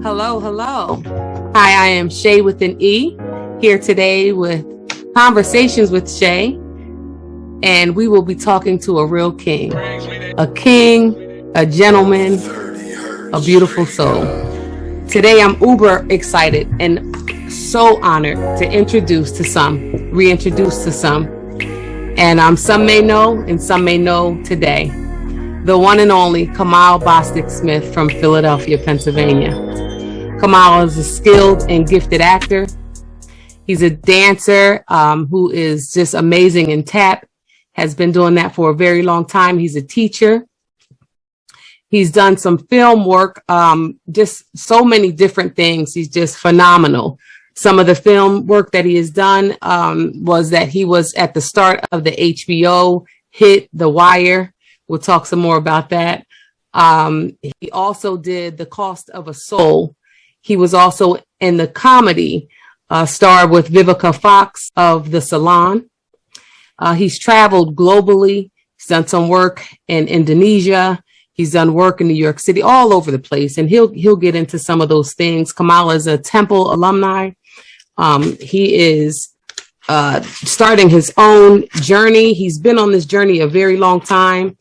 Hello, hello. Hi, I am Shay with an E, here today with Conversations with Shay, and we will be talking to a real king, a gentleman, a beautiful soul. Today, I'm uber excited and so honored to reintroduce to some, and some may know and some may know today, the one and only Kamal Bostic Smith from Philadelphia, Pennsylvania. Kamal is a skilled and gifted actor. He's a dancer who is just amazing in tap, has been doing that for a very long time. He's a teacher. He's done some film work, just so many different things. He's just phenomenal. Some of the film work that he has done was that he was at the start of the HBO hit The Wire. We'll talk some more about that. He also did The Cost of a Soul. He was also in the comedy, starred with Vivica Fox of The Salon. He's traveled globally. He's done some work in Indonesia. He's done work in New York City, all over the place. And he'll get into some of those things. Kamal is a Temple alumni. He is starting his own journey. He's been on this journey a very long time.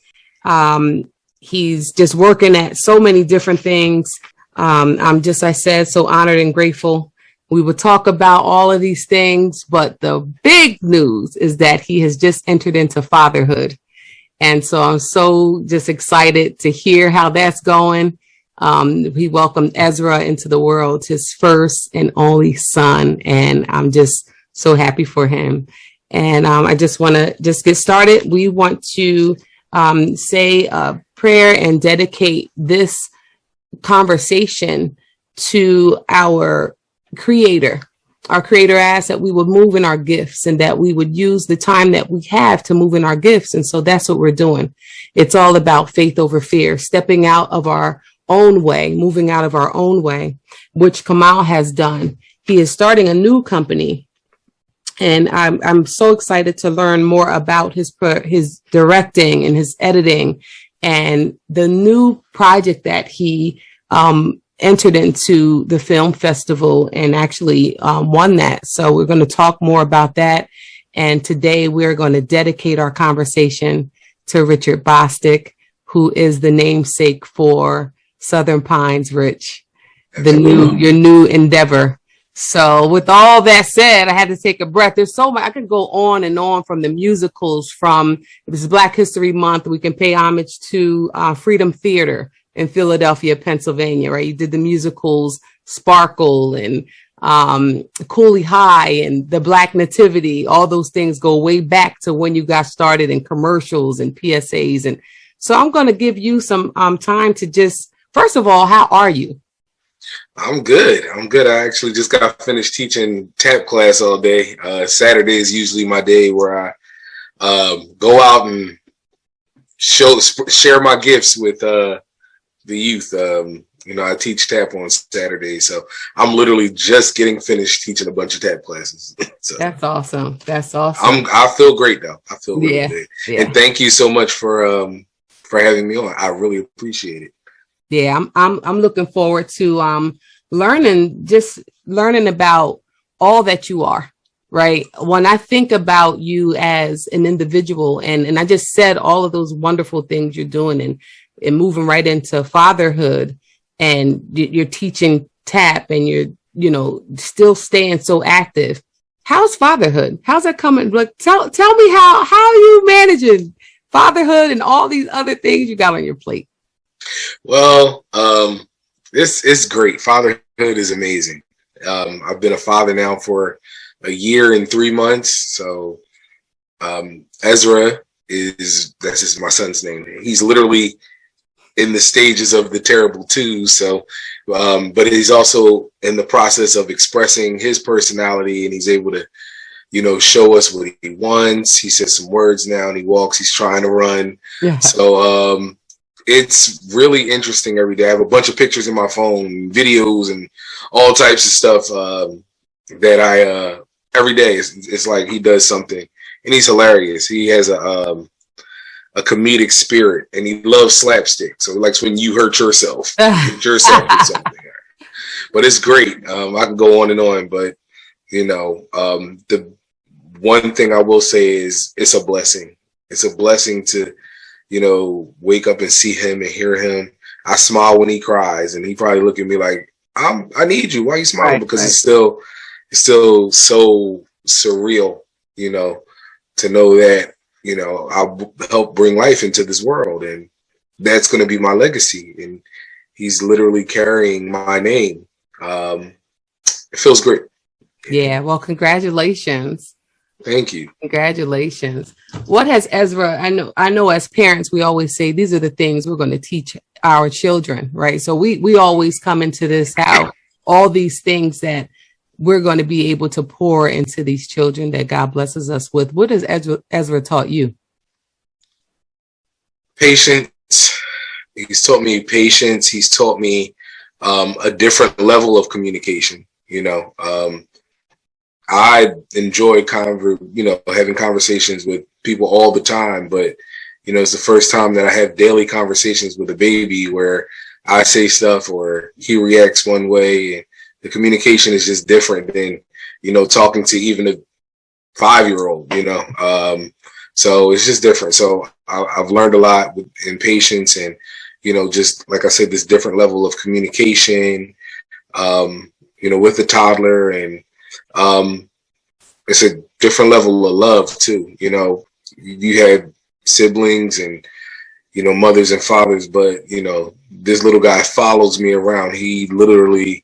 He's just working at so many different things. I'm just, I said, so honored and grateful. We will talk about all of these things, but the big news is that he has just entered into fatherhood. And so I'm so just excited to hear how that's going. He welcomed Ezra into the world, his first and only son. And I'm just so happy for him. And I just want to just get started. We want to say a prayer and dedicate this conversation to our creator. Our creator asked that we would move in our gifts and that we would use the time that we have to move in our gifts. And so that's what we're doing. It's all about faith over fear, stepping out of our own way, moving out of our own way, which Kamal has done. He is starting a new company. And I'm so excited to learn more about his directing and his editing and the new project that he entered into the film festival and actually won that. So we're going to talk more about that. And today we're going to dedicate our conversation to Richard Bostic, who is the namesake for Southern Pines, Rich, your new endeavor. So with all that said, I had to take a breath. There's so much I could go on and on from the musicals, from this is Black History Month. We can pay homage to Freedom Theater in Philadelphia, Pennsylvania, right? You did the musicals Sparkle and Cooley High and the Black Nativity. All those things go way back to when you got started in commercials and PSAs. And so I'm going to give you some time to just, first of all, how are you? I'm good. I actually just got finished teaching tap class all day. Saturday is usually my day where I go out and share my gifts with the youth. I teach tap on Saturday, so I'm literally just getting finished teaching a bunch of tap classes. So that's awesome. I feel great though. I feel really good. Yeah. And thank you so much for having me on. I really appreciate it. Yeah, I'm looking forward to learning about all that you are, right? When I think about you as an individual, and I just said all of those wonderful things you're doing and moving right into fatherhood, and you're teaching tap and you're, still staying so active. How's fatherhood? How's that coming? Like, tell me how are you managing fatherhood and all these other things you got on your plate? Well, this is great. Fatherhood is amazing. I've been a father now for a year and 3 months. So Ezra that's just my son's name. He's literally in the stages of the terrible twos. So, but he's also in the process of expressing his personality, and he's able to, show us what he wants. He says some words now, and he walks. He's trying to run. Yeah. So, it's really interesting every day. I have a bunch of pictures in my phone, videos, and all types of stuff that I every day. It's like he does something, and he's hilarious. He has a comedic spirit, and he loves slapstick. So he likes when you hurt yourself, with something. but it's great. I can go on and on, but the one thing I will say is it's a blessing. It's a blessing to, wake up and see him and hear him. I smile when he cries, and he probably look at me like, I need you. Why are you smiling? Because it's still so surreal, to know that, I'll help bring life into this world, and that's going to be my legacy. And he's literally carrying my name. It feels great. Yeah. Well, congratulations. Thank you. Congratulations. What has Ezra, I know as parents, we always say these are the things we're going to teach our children, right? So we always come into this how all these things that we're going to be able to pour into these children that God blesses us with. What has Ezra taught you? Patience. He's taught me patience. He's taught me a different level of communication. I enjoy having conversations with people all the time, but it's the first time that I have daily conversations with a baby where I say stuff or he reacts one way, and the communication is just different than talking to even a 5-year-old. So it's just different. So I've learned a lot in patience, and just like I said, this different level of communication, with the toddler, and it's a different level of love too. You have siblings and mothers and fathers, but this little guy follows me around. He literally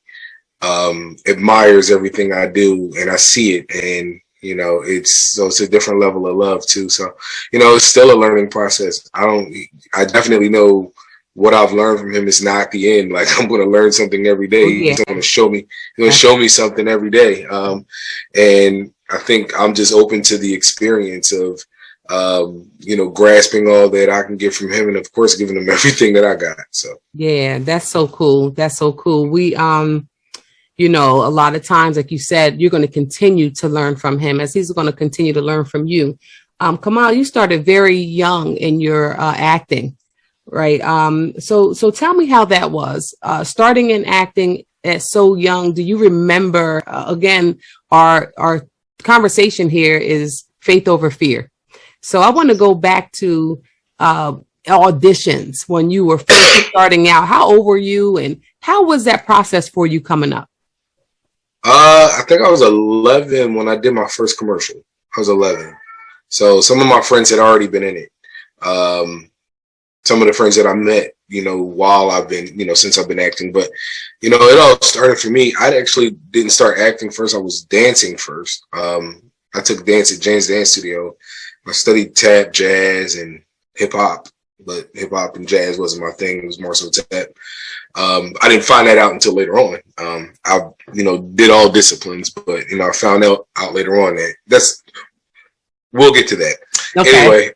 admires everything I do, and I see it, and it's a different level of love too. So it's still a learning process. I definitely know what I've learned from him is not the end. Like, I'm going to learn something every day. Yeah. He's going to show me something every day. And I think I'm just open to the experience of, grasping all that I can get from him, and of course, giving him everything that I got. So, yeah, that's so cool. That's so cool. We, a lot of times, like you said, you're going to continue to learn from him as he's going to continue to learn from you. Kamal, you started very young in your acting. Right. So tell me how that was, starting in acting at so young. Do you remember, again, our conversation here is faith over fear. So I want to go back to auditions when you were first starting out. How old were you, and how was that process for you coming up? I think I was 11 when I did my first commercial. I was 11. So some of my friends had already been in it. Some of the friends that I met, while I've been, since I've been acting, but, it all started for me. I actually didn't start acting first. I was dancing first. I took dance at Jane's Dance Studio. I studied tap, jazz, and hip hop, but hip hop and jazz wasn't my thing. It was more so tap. I didn't find that out until later on. I, did all disciplines, but, I found out later on that we'll get to that. Okay.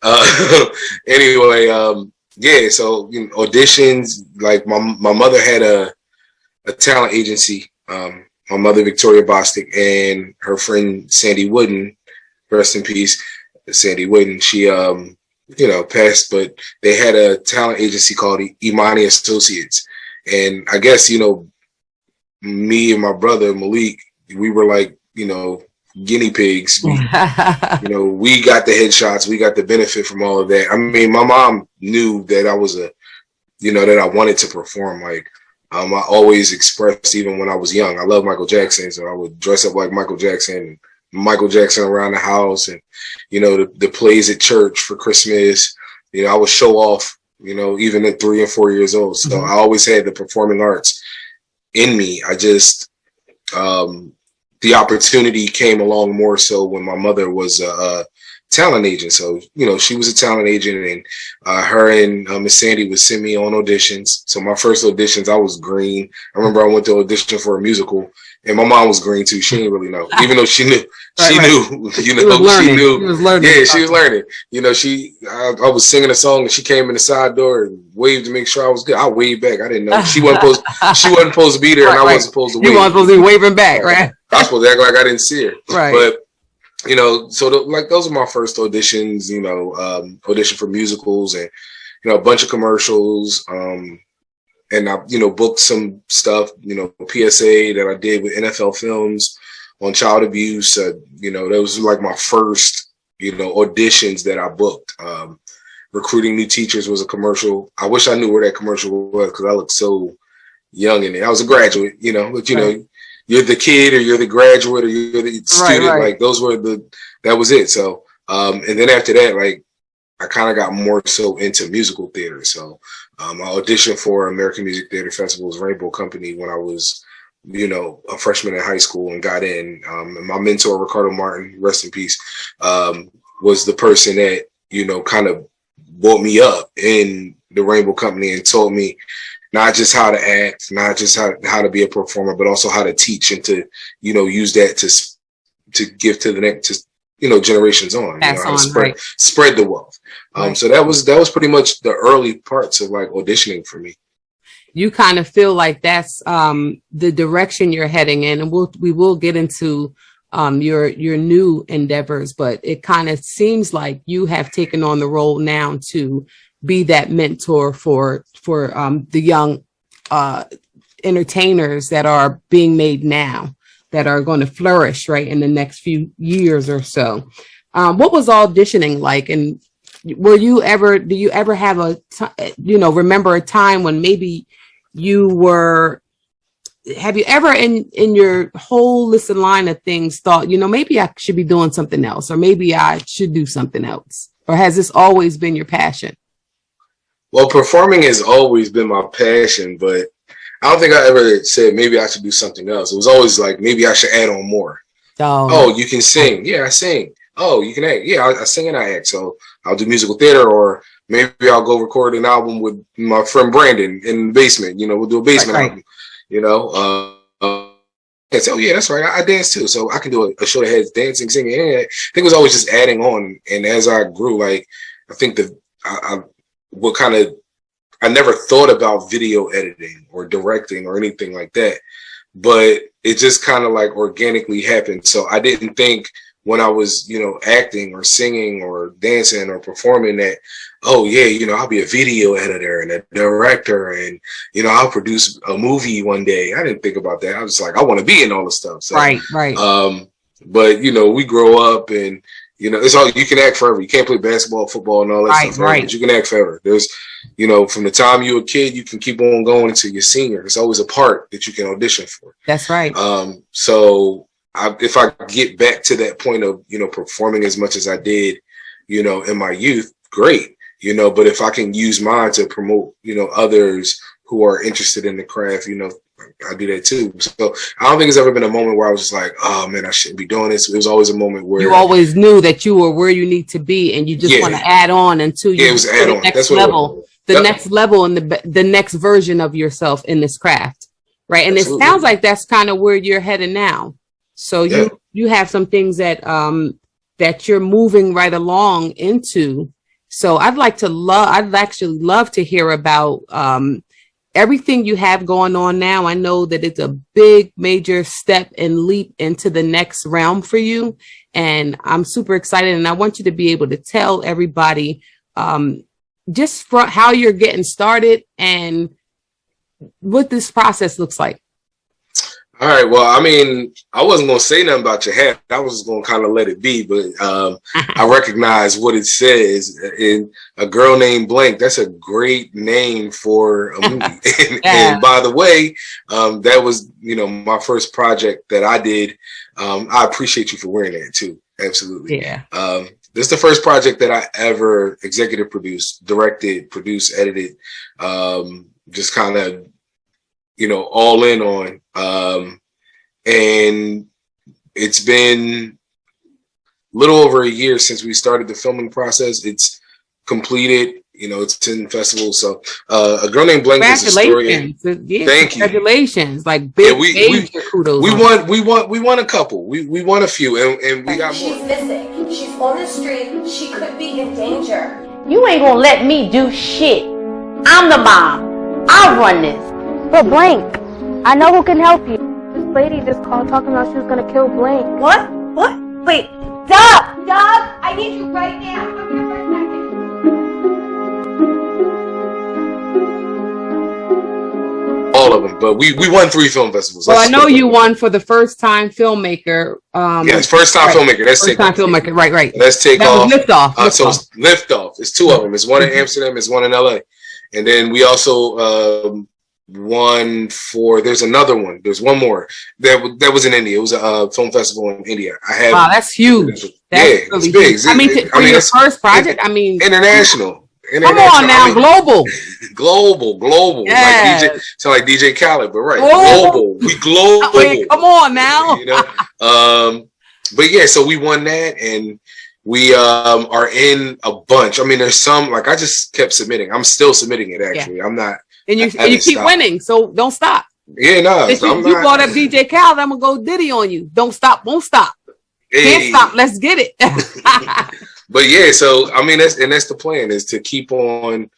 Anyway, yeah, so auditions, like my mother had a talent agency. My mother, Victoria Bostic, and her friend Sandy Wooden, rest in peace, Sandy Wooden. She passed, but they had a talent agency called Imani Associates. And I guess, me and my brother Malik, we were like, guinea pigs. We got the headshots, we got the benefit from all of that. I mean, my mom knew that I was that I wanted to perform. Like, I always expressed, even when I was young, I love Michael Jackson, so I would dress up like Michael Jackson around the house, and the plays at church for Christmas. I would show off, even at 3 and 4 years old. So I always had the performing arts in me. I just the opportunity came along more so when my mother was a talent agent. So, she was a talent agent, and her and Miss Sandy would send me on auditions. So my first auditions, I was green. I remember I went to audition for a musical, and my mom was green too. She didn't really know, even though she knew. She knew. She knew. She was learning. Yeah, she was learning. I was singing a song, and she came in the side door and waved to make sure I was good. I waved back. I didn't know she wasn't supposed to be there, and I wasn't supposed to wave. You weren't supposed to be waving back, right? I was supposed to act like I didn't see her, right? But so those are my first auditions. Audition for musicals and a bunch of commercials. and I, booked some stuff, PSA that I did with NFL Films on child abuse. That was like my first, auditions that I booked. Recruiting New Teachers was a commercial. I wish I knew where that commercial was because I looked so young in it. I was a graduate, but you're the kid or you're the graduate or you're the student. Right. Like that was it. So, and then after that, like I kind of got more so into musical theater. So, I auditioned for American Music Theater Festival's Rainbow Company when I was, a freshman in high school and got in. And my mentor, Ricardo Martin, rest in peace, was the person that, kind of brought me up in the Rainbow Company and told me not just how to act, not just how to be a performer, but also how to teach and to, use that to give to the next, generations on, how to spread the wealth. So that was pretty much the early parts of like auditioning for me. You kind of feel like that's the direction you're heading in, and we will get into your new endeavors, but it kind of seems like you have taken on the role now to be that mentor for the young entertainers that are being made now, that are going to flourish right in the next few years or so. What was auditioning like, and do you ever have remember a time when maybe have you ever in your whole list and line of things thought, maybe I should be doing something else, or maybe I should do something else? Or has this always been your passion? Well, performing has always been my passion, but I don't think I ever said maybe I should do something else. It was always like, maybe I should add on more. Oh, you can sing. Yeah, I sing. Oh, you can act. Yeah, I sing and I act. So I'll do musical theater, or maybe I'll go record an album with my friend Brandon in the basement. We'll do a basement album. And so, yeah, that's right. I dance too. So I can do a show that has dancing, singing. And I think it was always just adding on. And as I grew, like, I think that I never thought about video editing or directing or anything like that, but it just kind of like organically happened. So I didn't think when I was, acting or singing or dancing or performing that, oh yeah, I'll be a video editor and a director and, I'll produce a movie one day. I didn't think about that. I was like, I want to be in all the stuff. So, right. But, we grow up and, it's all, you can act forever. You can't play basketball, football and all that stuff. Right. But you can act forever. There's, from the time you're a kid, you can keep on going until you're senior. There's always a part that you can audition for. That's right. So if I get back to that point of, performing as much as I did, in my youth, great, but if I can use mine to promote, others who are interested in the craft, I do that too. So I don't think there's ever been a moment where I was just like, oh man, I shouldn't be doing this. It was always a moment where you always knew that you were where you need to be, and you just want to add on until you it was add on. That's level, the next level, and the next version of yourself in this craft, right? And Absolutely. It sounds like that's kind of where you're headed now. So you have some things that that you're moving right along into. So I'd actually love to hear about everything you have going on now. I know that it's a big, major step and leap into the next realm for you. And I'm super excited. And I want you to be able to tell everybody just how you're getting started and what this process looks like. All right. Well, I mean, I wasn't going to say nothing about your hat. I was just going to kind of let it be, but I recognize what it says in A Girl Named Blank. That's a great name for a movie. And by the way, that was, my first project that I did. I appreciate you for wearing that too. Absolutely. Yeah. This is the first project that I ever executive produced, directed, produced, edited, just kind of, all in on. And it's been a little over a year since we started the filming process. It's completed, it's in festivals. So A Girl Named Blank is a story. Thank you. Congratulations. Like big kudos. We won a couple. We won a few and we got more. She's missing. She's on the street. She could be in danger. You ain't gonna let me do shit. I'm the mom. I'll run this. But Blank, I know who can help you. This lady just called talking about she was gonna kill Blank. What? Wait, Doug, I need you right now. Come here for a second. of them, but we won 3 film festivals. Well, I know you won for the first time filmmaker. Yes, first time filmmaker. That's first time filmmaker. Right. Let's take off. Liftoff. So Liftoff. It's 2 of them. It's one in Amsterdam. It's one in LA. And then we also won for. There's another one. There's one more that was in India. It was a film festival in India. Wow, that's huge. That's really big. Huge. I mean, for your first project. I mean, international. Come on now, global. Yes. Like DJ, sound like DJ Khaled, but right, global. We global. Wait, come on now. You know, but yeah, so we won that, and we are in a bunch. I mean, there's some like I just kept submitting. I'm still submitting it actually. Yeah. I'm not, and you keep winning, so don't stop. Yeah, no. If you brought up DJ Khaled, I'm gonna go Diddy on you. Don't stop, won't stop. Can't stop. Let's get it. But yeah, so I mean, that's the plan, is to keep on,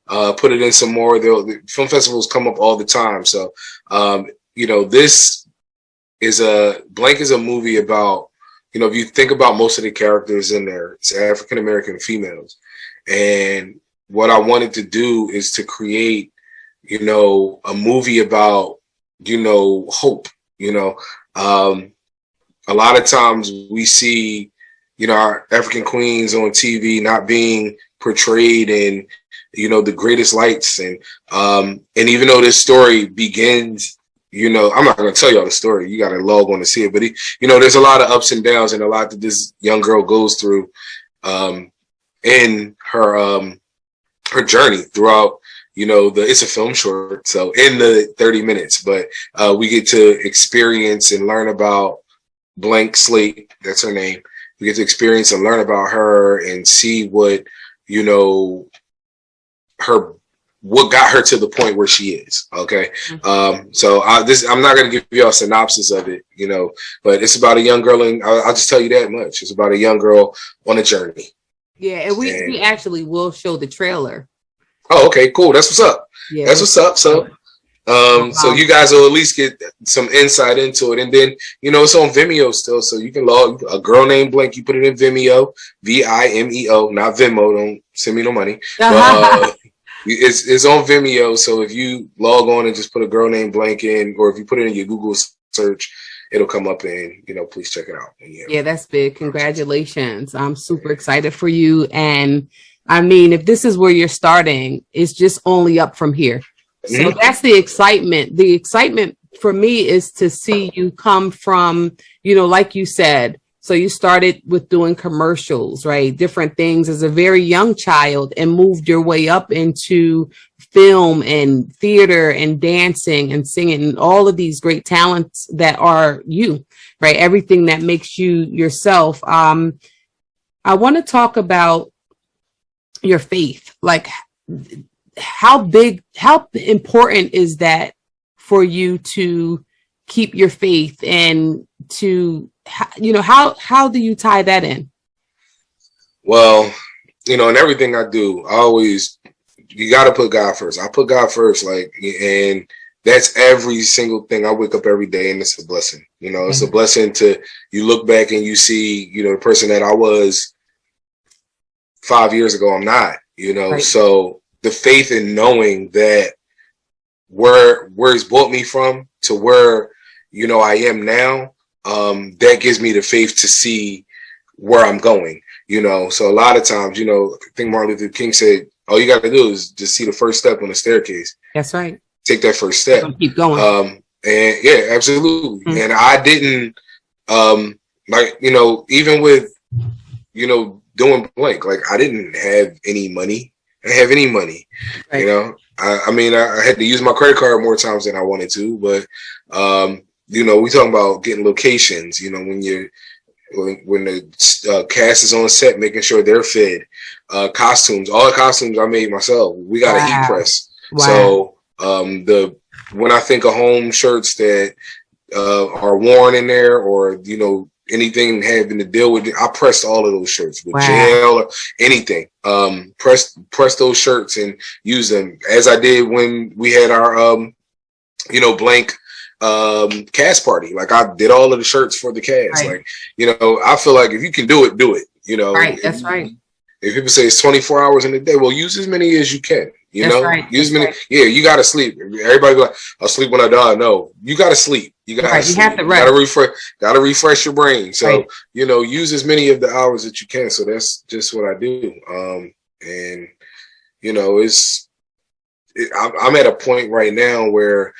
put it in some more. The film festivals come up all the time. So, you know, this is Blank is a movie about, you know, if you think about most of the characters in there, it's African American females, and what I wanted to do is to create, you know, a movie about, you know, hope. You know, a lot of times we see, you know, our African queens on TV not being portrayed in, you know, the greatest lights. And even though this story begins, you know, I'm not going to tell y'all the story. You got to log on to see it. But, you know, there's a lot of ups and downs and a lot that this young girl goes through in her journey throughout, you know, it's a film short. So in the 30 minutes, but we get to experience and learn about Blank Slate. That's her name. We get to experience and learn about her and see what, you know, what got her to the point where she is. Okay. So I'm not going to give you a synopsis of it, you know, but it's about a young girl, and I'll just tell you that much. It's about a young girl on a journey. Yeah. And we actually will show the trailer. Oh, okay, cool. That's what's up. Yeah. That's what's up. So, so you guys will at least get some insight into it. And then, you know, it's on Vimeo still. So you can log A Girl Named Blank. You put it in Vimeo, Vimeo, not Venmo. Don't send me no money. But, it's on Vimeo. So if you log on and just put A Girl Named Blank in, or if you put it in your Google search, it'll come up, and, you know, please check it out. Yeah, that's big. Congratulations. I'm super excited for you. And I mean, if this is where you're starting, it's just only up from here. So that's the excitement. The excitement for me is to see you come from, you know, like you said, so you started with doing commercials, right? Different things as a very young child, and moved your way up into film and theater and dancing and singing and all of these great talents that are you, right? Everything that makes you yourself. I want to talk about your faith. Like, how important is that for you to keep your faith, and to, you know, how do you tie that in? Well, you know, in everything I do, you got to put God first. I put God first, like, and that's every single thing. I wake up every day, and it's a blessing. You know, it's a blessing to, you look back and you see, you know, the person that I was 5 years ago, I'm not, you know, so the faith in knowing that where he's brought me from to where, you know, I am now, that gives me the faith to see where I'm going, you know. So a lot of times, you know, I think Martin Luther King said, all you got to do is just see the first step on the staircase. That's right. Take that first step. Keep going. And yeah, absolutely. And I didn't, like, you know, even with, you know, doing Blank, like, I didn't have any money. I didn't have any money, you know. I mean, I had to use my credit card more times than I wanted to, but you know, we talking about getting locations. You know, when the cast is on set, making sure they're fed. Costumes, all the costumes I made myself. We got a heat press, so when I think of home shirts that are worn in there, or, you know, anything having to deal with it, I pressed all of those shirts with gel or anything. Press those shirts and use them, as I did when we had our you know, Blank cast party. Like, I did all of the shirts for the cast. Like, you know, I feel like if you can do it, you know. That's right. If people say it's 24 hours in a day, well, use as many as you can. You That's know, right. use That's many. right. Yeah, you gotta sleep. Everybody go, I'll sleep when I die. No, you gotta sleep. You gotta Right. You sleep. have to You rest. gotta refresh. Gotta refresh your brain. So Right. you know, use as many of the hours that you can. So that's just what I do. And you know, I'm at a point right now where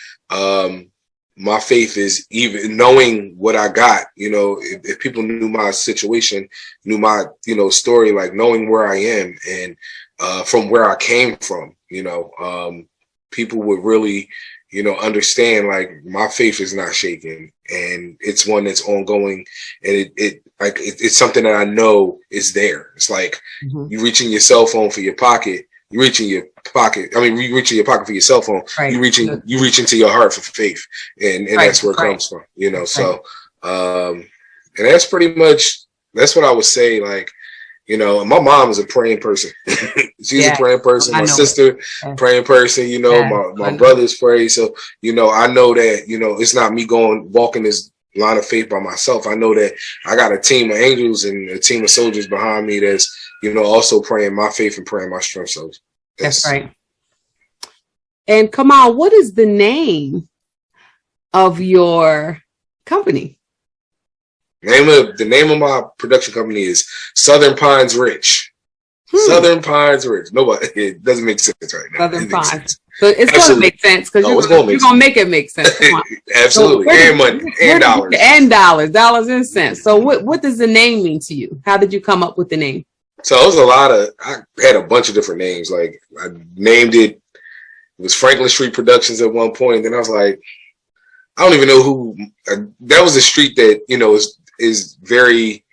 my faith is, even knowing what I got. You know, if people knew my situation, knew my story, like knowing where I am and from where I came from, people would really understand, like, my faith is not shaken, and it's one that's ongoing, and it's something that I know is there. It's like you reaching your cell phone for your pocket. You reach in your pocket. I mean, you reach in your pocket for your cell phone. Right. You reach into your heart for faith, and Right. that's where it comes from. So and that's pretty much, that's what I would say. Like, my mom is a praying person. She's a praying person. My sister, praying person. My brothers pray. So I know that it's not me walking this line of faith by myself. I know that I got a team of angels and a team of soldiers behind me that's also praying my faith and praying my strength. So that's right. And Kamal, what is the name of your company? The name of my production company is Southern Pines Rich. Southern Pines Rich. Nobody, it doesn't make sense right now. Southern Pines. So it's going to make sense, because you're going to make it make sense. Absolutely. So and money and dollars. And dollars and cents. So what does the name mean to you? How did you come up with the name? So it was I had a bunch of different names. Like, I named it, it was Franklin Street Productions at one point. And then I was like, I don't even know who, that was a street that, is very,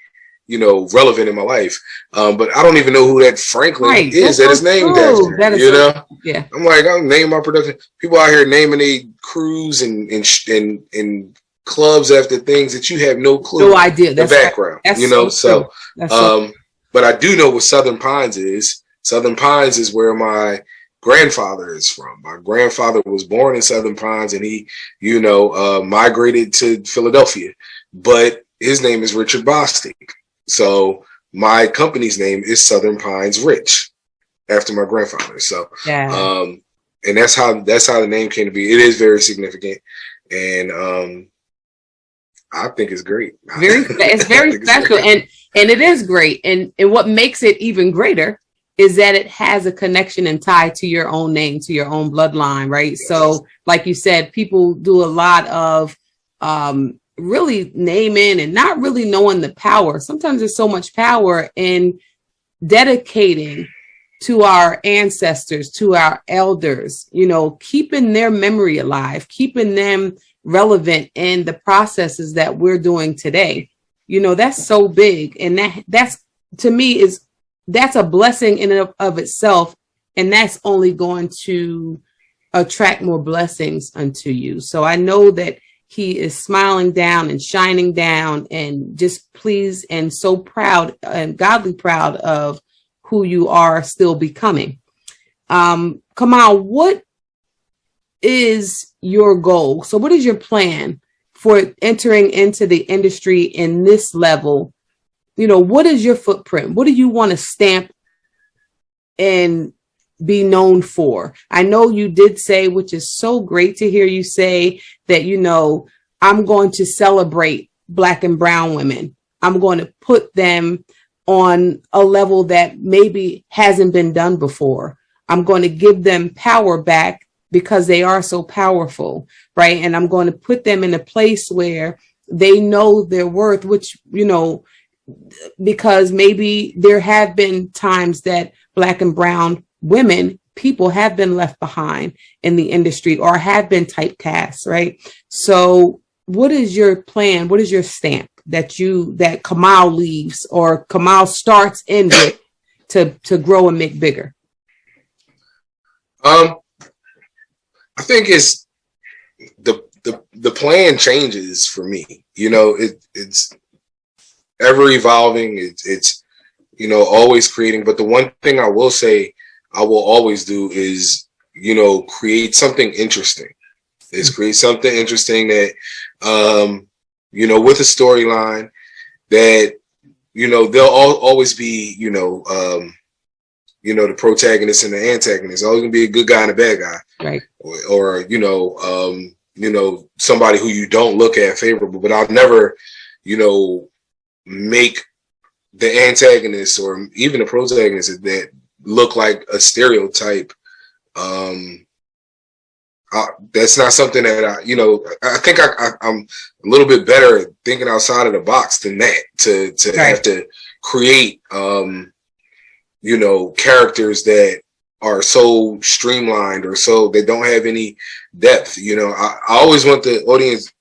relevant in my life. But I don't even know who that Franklin is that is named after. Yeah. I'm like, I'm naming my production. People out here naming their crews and clubs after things that you have no clue. No idea. The background. So but I do know what Southern Pines is. Southern Pines is where my grandfather is from. My grandfather was born in Southern Pines, and he, migrated to Philadelphia. But his name is Richard Bostic. So my company's name is Southern Pines Rich, after my grandfather. So, and that's how the name came to be. It is very significant, and I think it's great. It's very special, and it is great. And what makes it even greater is that it has a connection and tie to your own name, to your own bloodline, right? Yes. So, like you said, people do a lot of really naming and not really knowing the power. Sometimes there's so much power in dedicating to our ancestors, to our elders, keeping their memory alive, keeping them relevant in the processes that we're doing today. That's so big. And that's to me that's a blessing in and of itself. And that's only going to attract more blessings unto you. So I know that he is smiling down and shining down and just pleased and so proud and godly proud of who you are still becoming. Kamal, what is your goal? So what is your plan for entering into the industry in this level? What is your footprint? What do you want to stamp and be known for? I know you did say, which is so great to hear you say, that, I'm going to celebrate Black and brown women. I'm going to put them on a level that maybe hasn't been done before. I'm going to give them power back because they are so powerful, right? And I'm going to put them in a place where they know their worth, which, because maybe there have been times that Black and brown people have been left behind in the industry or have been typecast, right? So what is your plan? What is your stamp that Kamal leaves or Kamal starts in with to grow and make bigger? I think it's the plan changes for me. It's ever evolving. It's always creating. But the one thing I will say I will always do is, create something interesting. Is create something interesting that, with a storyline that, there'll always be, you know, the protagonist and the antagonist. Always gonna be a good guy and a bad guy, right? Or you know, somebody who you don't look at favorable. But I'll never, you know, make the antagonist or even the protagonist that look like a stereotype. That's not something that I think I'm a little bit better at thinking outside of the box than that to have to create, you know, characters that are so streamlined or so they don't have any depth. You know, I always want the audience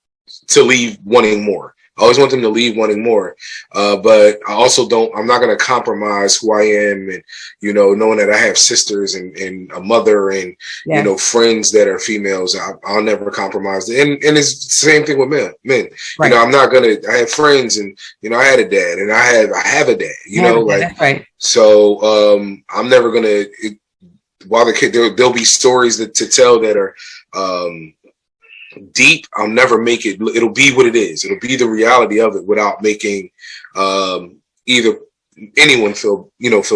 to leave wanting more. I always want them to leave wanting more. But I also I'm not going to compromise who I am and, you know, knowing that I have sisters and a mother and, you know, friends that are females. I'll never compromise. And it's the same thing with men. Right. You know, I'm not going to, I have friends and, you know, I had a dad and I have a dad, you know, like, right. So, I'm never going to, while the kid, there'll be stories to tell that are, deep. I'll never make it. It'll be what it is. It'll be the reality of it without making either anyone feel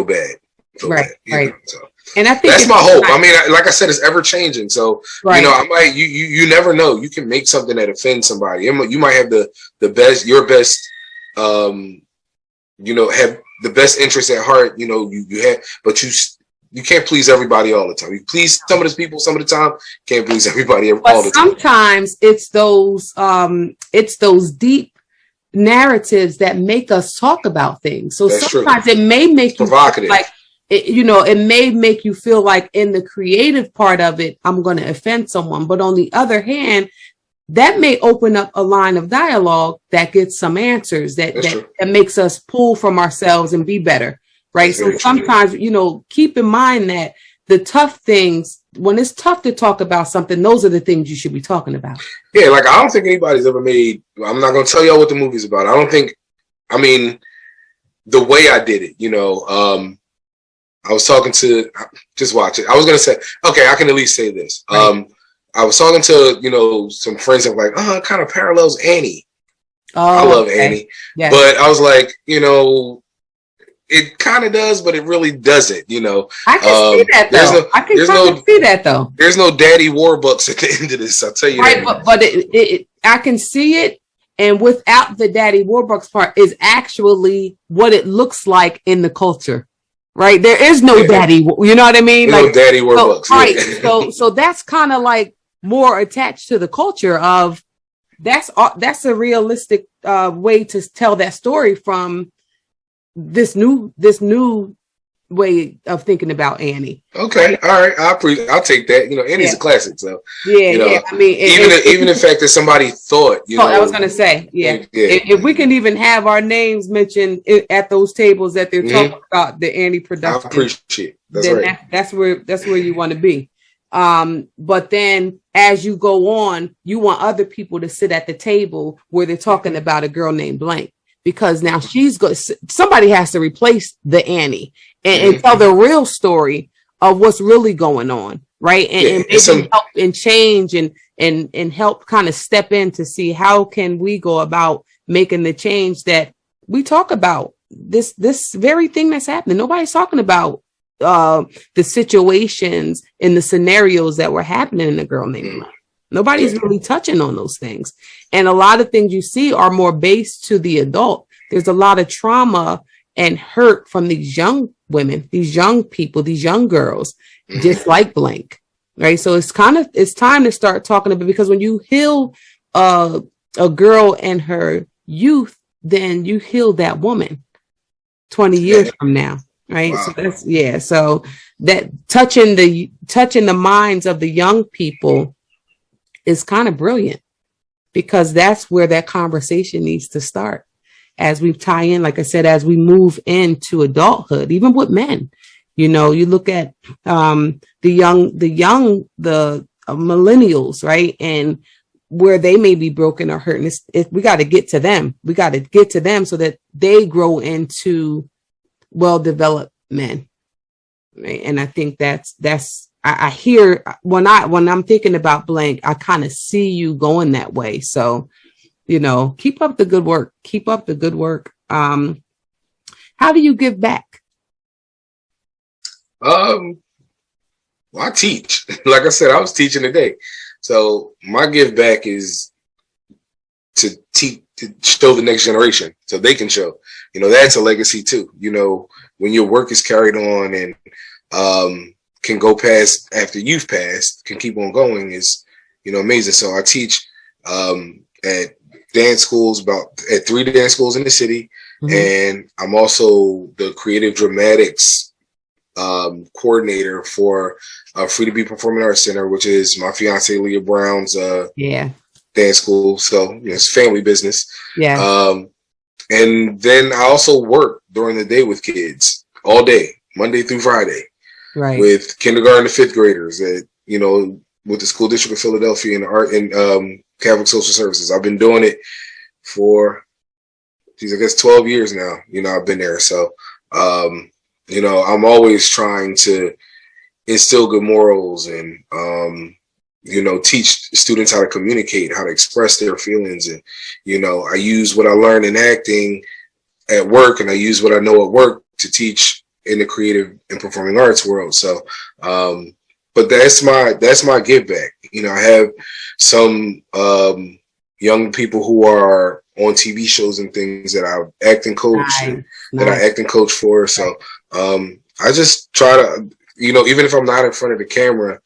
bad. Right. Know, so. And I think that's my hope. I mean, like I said, it's ever changing. So you know, I might you never know. You can make something that offends somebody. You might have the best, your best, you know, have the best interest at heart. You know, you have, but you can't please everybody all the time. You please some of the people some of the time, can't please everybody all the time. Sometimes it's those deep narratives that make us talk about things. So that's sometimes true. It may make you provocative. Like you know, it may make you feel like in the creative part of it, I'm going to offend someone. But on the other hand, that may open up a line of dialogue that gets some answers that makes us pull from ourselves and be better. Right. So sometimes, you know, keep in mind that the tough things, when it's tough to talk about something, those are the things you should be talking about. Yeah. Like, I don't think anybody's ever made, I'm not going to tell y'all what the movie's about. I mean, the way I did it, you know, I was talking to, just watch it. I was going to say, okay, I can at least say this. Right. I was talking to, you know, some friends that were like, it kind of parallels Annie. Oh, I love Annie. Yes. But I was like, you know, it kind of does, but it really doesn't, you know. I can see that, though. I can see that, though. There's no Daddy Warbucks at the end of this, I'll tell you that. Right, but I can see it, and without the Daddy Warbucks part is actually what it looks like in the culture, right? There is no Daddy, you know what I mean? Like, no Daddy Warbucks. So, right, so that's kind of like more attached to the culture of, that's a realistic way to tell that story from this new way of thinking about Annie. Okay, all right, I'll take that. You know, Annie's a classic, so yeah, you know, yeah. I mean, even the fact that somebody thought, you know, I was gonna say, if we can even have our names mentioned at those tables that they're talking about the Annie production, I appreciate it. That's right. That's where you want to be. But then as you go on, you want other people to sit at the table where they're talking about a girl named blank. Because now somebody has to replace the Annie and tell the real story of what's really going on, right? And maybe help and change and help kind of step in to see how can we go about making the change that we talk about. This very thing that's happening. Nobody's talking about the situations and the scenarios that were happening in the girl named Blank. Nobody's really touching on those things. And a lot of things you see are more based to the adult. There's a lot of trauma and hurt from these young women, these young people, these young girls, just like Blank, right? So it's time to start talking about, because when you heal a girl and her youth, then you heal that woman 20 years from now, right? Wow. So so that touching the minds of the young people is kind of brilliant, because that's where that conversation needs to start as we tie in, like I said, as we move into adulthood, even with men. You know, you look at the millennials, right? And where they may be broken or hurt. And we got to get to them. We got to get to them so that they grow into well-developed men. Right? And I think I hear when I'm thinking about Blank, I kind of see you going that way. So, you know, keep up the good work. Keep up the good work. How do you give back? Well, I teach. Like I said, I was teaching today. So my give back is to teach, to show the next generation so they can show. That's a legacy too. When your work is carried on and can go past after you've passed, can keep on going is, amazing. So I teach at dance schools, at 3 dance schools in the city. Mm-hmm. And I'm also the creative dramatics coordinator for Free to Be Performing Arts Center, which is my fiance Leah Brown's dance school. So it's family business. Yeah. And then I also work during the day with kids all day, Monday through Friday, right? With kindergarten to 5th graders at with the School District of Philadelphia and Art and Catholic Social Services. I've been doing it for, I guess 12 years now. I've been there. So I'm always trying to instill good morals and teach students how to communicate, how to express their feelings. And, I use what I learned in acting at work and I use what I know at work to teach in the creative and performing arts world. So, but that's my give back. I have some young people who are on TV shows and things that I act and coach that I act and coach for. So, I just try to, even if I'm not in front of the camera,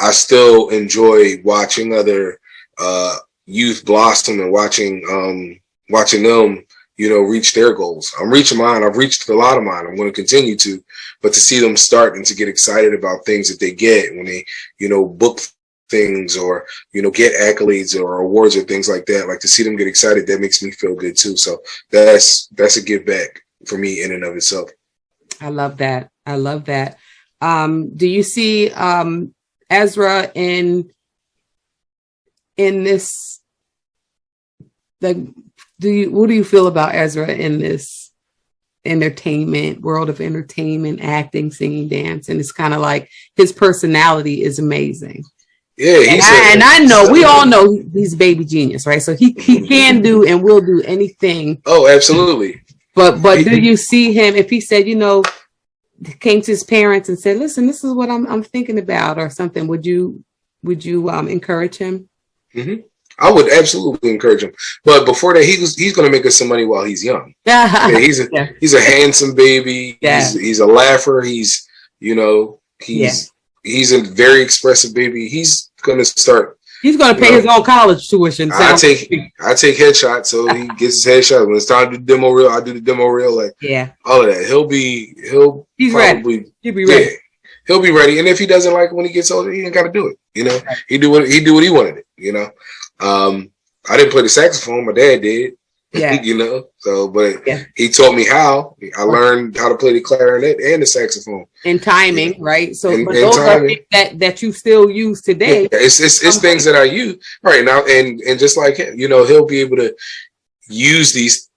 I still enjoy watching other youth blossom and watching them, reach their goals. I'm reaching mine. I've reached a lot of mine. I'm going to continue to, but to see them start and to get excited about things that they get when they, book things or, get accolades or awards or things like that, like to see them get excited, that makes me feel good too. So that's a give back for me in and of itself. I love that. I love that. Do you see Ezra in this? Like, what do you feel about Ezra in this world of entertainment, acting, singing, dance? And it's kind of like his personality is amazing. Yeah, and I know we all know he's a baby genius, right? So he can do and will do anything. Oh, absolutely. But do you see him if he said, came to his parents and said, "Listen, this is what I'm thinking about," or something? Would you encourage him? Mm-hmm. I would absolutely encourage him. But before that, he's going to make us some money while he's young. He's a handsome baby. Yeah. He's a laugher. He's a very expressive baby. He's going to start. He's going to pay his own college tuition. I take headshots, so he gets his headshot. When it's time to do demo reel, I do the demo reel. Like all of that. He's probably ready. He'll be ready. Yeah, he'll be ready. And if he doesn't like it when he gets older, he ain't got to do it. Right. He do what he wanted it. I didn't play the saxophone. My dad did. Yeah. So, but he taught me how. I learned how to play the clarinet and the saxophone. And timing, right? So, but those timing, are things that you still use today. Yeah, it's things that I use right now, and just like him, he'll be able to use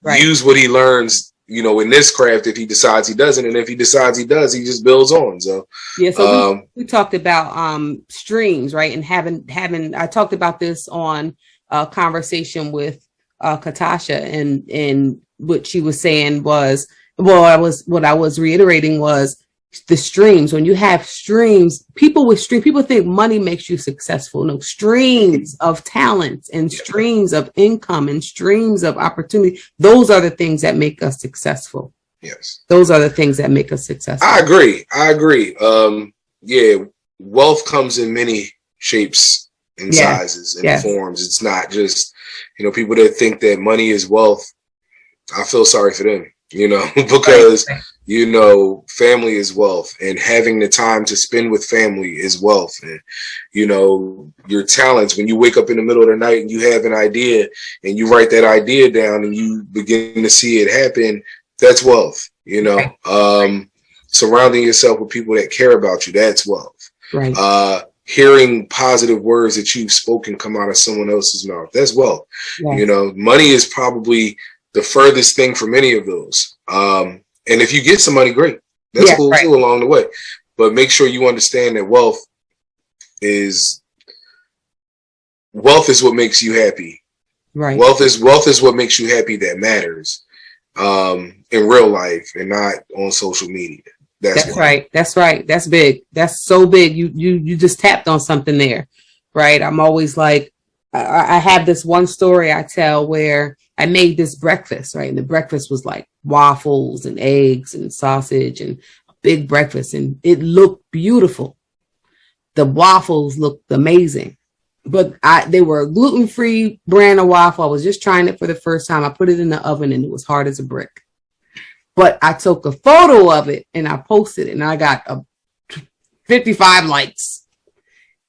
what he learns, in this craft if he decides he doesn't, and if he decides he does, he just builds on. So So we talked about streams, right? And having I talked about this on a conversation with Katasha, and what she was saying was, what I was reiterating was the streams. When you have streams, people think money makes you successful. No, streams of talent and streams of income and streams of opportunity. Those are the things that make us successful. Yes. Those are the things that make us successful. I agree. Wealth comes in many shapes and sizes and forms. It's not just, people that think that money is wealth. I feel sorry for them, because, family is wealth, and having the time to spend with family is wealth. And, your talents, when you wake up in the middle of the night and you have an idea and you write that idea down and you begin to see it happen, that's wealth. Surrounding yourself with people that care about you, that's wealth. Right. Hearing positive words that you've spoken come out of someone else's mouth, that's wealth. Yes. Money is probably the furthest thing from any of those. And if you get some money, great. That's cool too along the way. But make sure you understand that wealth is what makes you happy. Right. Wealth is what makes you happy that matters in real life and not on social media. That's right. That's right. That's big. That's so big. You just tapped on something there, right? I'm always like, I have this one story I tell where I made this breakfast, right? And the breakfast was like waffles and eggs and sausage and a big breakfast, and it looked beautiful. The waffles looked amazing, but they were a gluten-free brand of waffle. I was just trying it for the first time. I put it in the oven and it was hard as a brick. But I took a photo of it and I posted it, and I got 55 likes.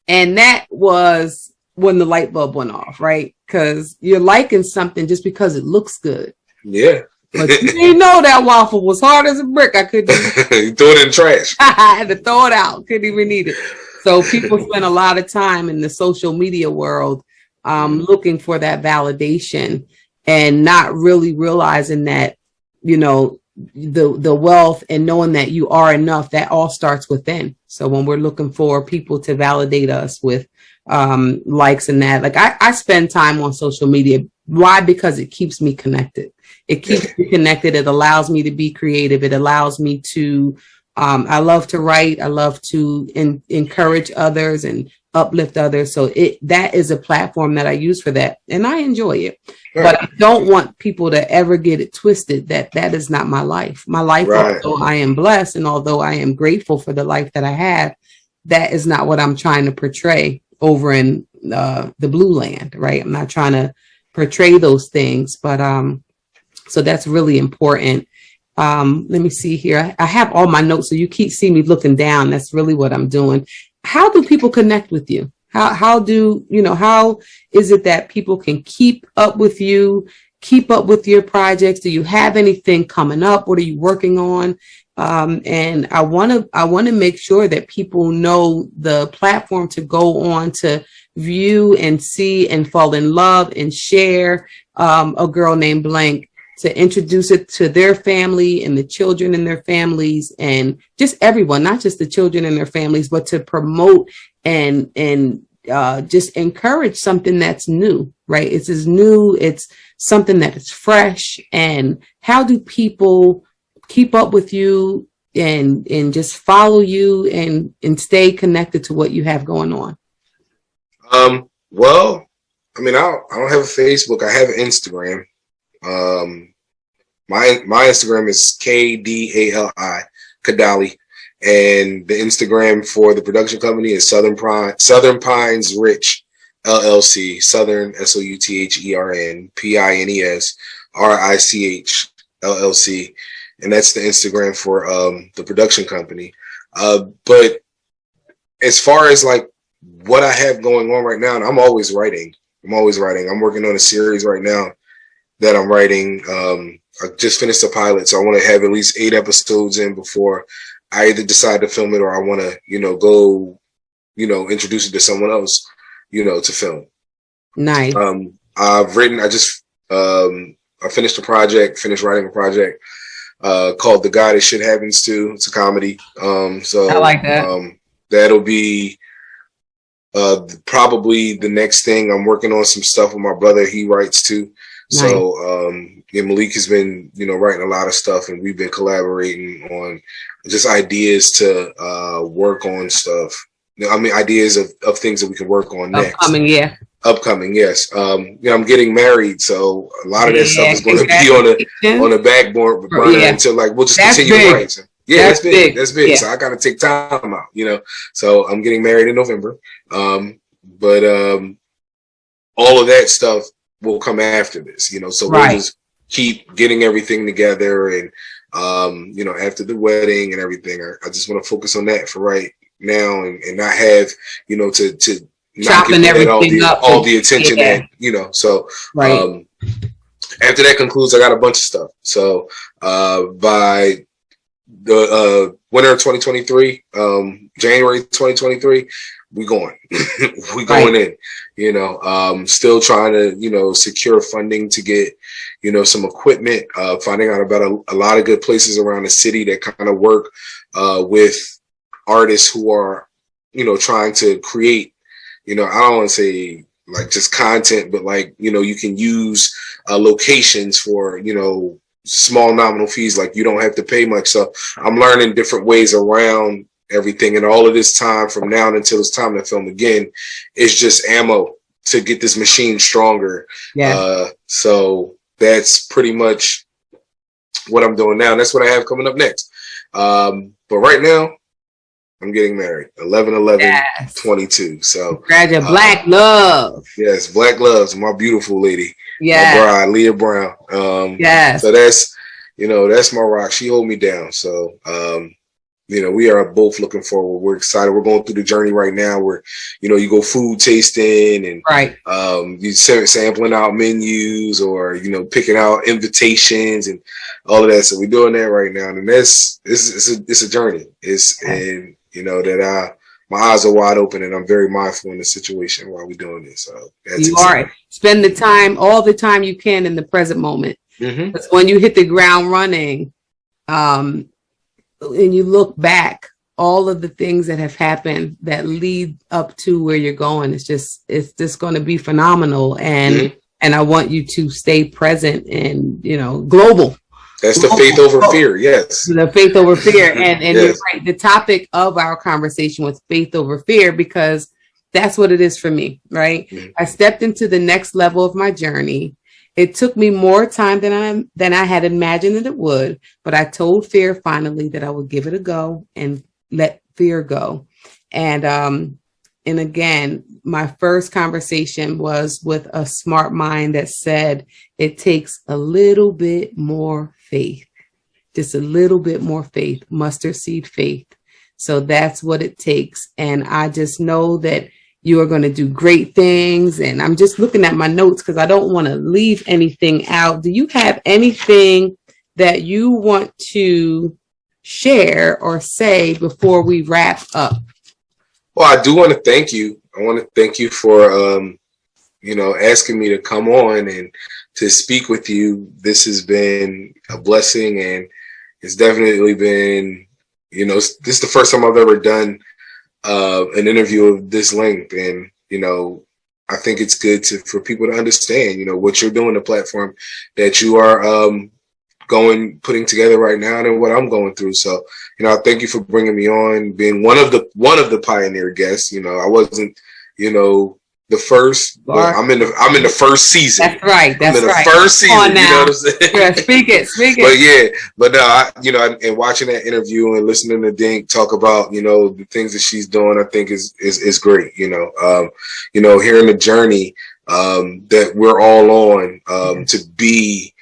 And that was when the light bulb went off, right? Because you're liking something just because it looks good. Yeah. But you didn't know that waffle was hard as a brick. I couldn't You threw it in the trash. I had to throw it out. Couldn't even eat it. So people spend a lot of time in the social media world looking for that validation and not really realizing that, you know, the wealth and knowing that you are enough, that all starts within. So when we're looking for people to validate us with likes and that, like I spend time on social media. Why? Because it keeps me connected. It keeps me connected. It allows me to be creative. It allows me to, I love to write. I love to encourage others and uplift others. So that is a platform that I use for that. And I enjoy it. Right. But I don't want people to ever get it twisted that is not my life. My life, right. Although I am blessed and although I am grateful for the life that I have, that is not what I'm trying to portray over in the blue land, right? I'm not trying to portray those things, but so that's really important. Let me see here. I have all my notes, so you keep seeing me looking down. That's really what I'm doing. How do people connect with you? How is it that people can keep up with you, keep up with your projects? Do you have anything coming up? What are you working on? And I want to make sure that people know the platform to go on to view and see and fall in love and share A Girl Named Blank, to introduce it to their family and the children in their families and just everyone, not just the children and their families, but to promote and just encourage something that's new, right? It's as new, it's something that is fresh. And how do people keep up with you and just follow you and stay connected to what you have going on? Well, I mean, I don't have a Facebook. I have an Instagram. My Instagram is KDALI, Kadali, and the Instagram for the production company is Southern Pines Rich LLC, Southern SOUTHERN PINES RICH LLC, and that's the Instagram for the production company. But as far as like what I have going on right now, and I'm always writing. I'm working on a series right now that I'm writing. I just finished a pilot, so I want to have at least 8 episodes in before I either decide to film it or I want to, go, introduce it to someone else, to film. Nice. I finished finished writing a project called The Guy That Shit Happens To. It's a comedy. So I like that. That'll be probably the next thing. I'm working on some stuff with my brother. He writes too. Nice. So Malik has been, writing a lot of stuff, and we've been collaborating on just ideas to work on stuff. I mean, ideas of things that we can work on next. Upcoming, yes. I'm getting married, so a lot of that stuff is going to be on the backboard until we'll just continue to write. So, that's big. That's big. Yeah. So I got to take time out, So I'm getting married in November, but all of that stuff will come after this, So we'll just keep getting everything together, and after the wedding and everything, I just want to focus on that for right now, and not have to not give all the attention that So after that concludes, I got a bunch of stuff. So by the winter of 2023, January 2023, we going. We going in. Still trying to secure funding to get some equipment. Finding out about a lot of good places around the city that kind of work with artists who are trying to create. I don't want to say like just content, but you can use locations for small nominal fees. Like, you don't have to pay much. So I'm learning different ways around everything. And all of this time from now until it's time to film again is just ammo to get this machine stronger. Yeah. So that's pretty much what I'm doing now. And that's what I have coming up next. But right now, I'm getting married. 11/11/22. So Graduate Black Love. Yes, Black Loves, my beautiful lady. Yeah. My bride, Leah Brown. Yes. So that's, that's my rock. She hold me down. So we are both looking forward. We're excited. We're going through the journey right now where, you go food tasting and right. You sampling out menus or, picking out invitations and all of that. So we're doing that right now. And it's a journey. And that my eyes are wide open and I'm very mindful in the situation while we're doing this. So that's exciting. Spend the time, all the time you can in the present moment. Because when you hit the ground running, and you look back, all of the things that have happened that lead up to where you're going, it's just going to be phenomenal. And I want you to stay present and, global. That's the faith over fear. Yes. The faith over fear. And yes. You're right. The topic of our conversation was faith over fear, because that's what it is for me. Right. I stepped into the next level of my journey. It took me more time than I had imagined that it would, but I told fear finally that I would give it a go and let fear go. And again, my first conversation was with a smart mind that said it takes a little bit more faith, just a little bit more faith, mustard seed faith. So that's what it takes. And I just know that you are going to do great things. And I'm just looking at my notes because I don't want to leave anything out. Do you have anything that you want to share or say before we wrap up? Well, I do want to thank you. I want to thank you for, asking me to come on and to speak with you. This has been a blessing, and it's definitely been, this is the first time I've ever done an interview of this length. And, I think it's good for people to understand, what you're doing, the platform that you are putting together right now, and what I'm going through. So, I thank you for bringing me on, being one of the pioneer guests. I wasn't, the first, but I'm in the first season. That's right. That's I'm in right. the first season. On now. You know what I'm saying? Yeah, speak it. But yeah, but no, and watching that interview and listening to Dink talk about, the things that she's doing, I think is great. Hearing the journey that we're all on to be,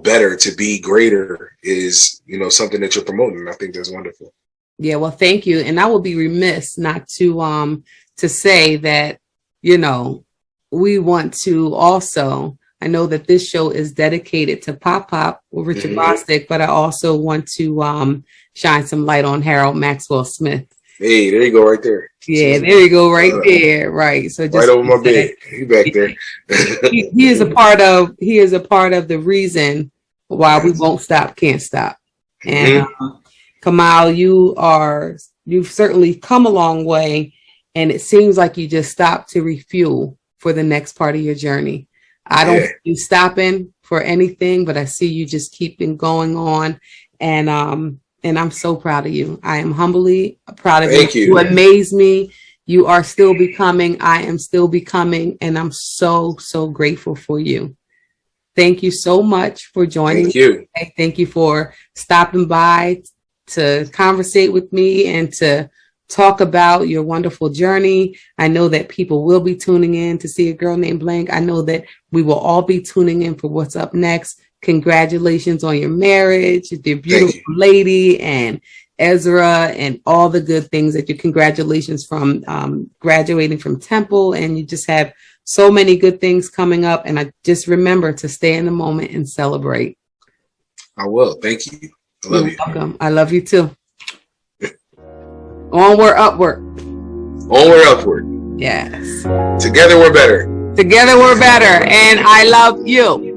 better, to be greater is, something that you're promoting. I think that's wonderful. Yeah, well, thank you. And I will be remiss not to say that, we want to also, I know that this show is dedicated to Pop Pop with Richard Bostic, but I also want to shine some light on Harold Maxwell Smith. Hey, there you go, right there. Yeah, there you go, right there, right. So just right over my bed. He back there. he is a part of the reason why we won't stop, can't stop. And Kamal, you've certainly come a long way, and it seems like you just stopped to refuel for the next part of your journey. I don't see you stopping for anything, but I see you just keeping going on. And I'm so proud of you. I am humbly proud of you. Thank you. You amaze me. You are still becoming. I am still becoming. And I'm so, so grateful for you. Thank you so much for joining me. Today. Thank you for stopping by to conversate with me and to talk about your wonderful journey. I know that people will be tuning in to see A Girl Named Blank. I know that we will all be tuning in for what's up next. Congratulations on your marriage, your beautiful lady, and Ezra, and all the good things that you. Congratulations from graduating from Temple, and you just have so many good things coming up. And I just remember to stay in the moment and celebrate. I will. Thank you. I love you. You're welcome. I love you too. Onward, upward. Onward, upward. Yes. Together we're better. Together we're better. And I love you.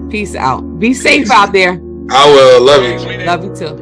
Peace out. Be safe out there. I will. Love you. Love you too.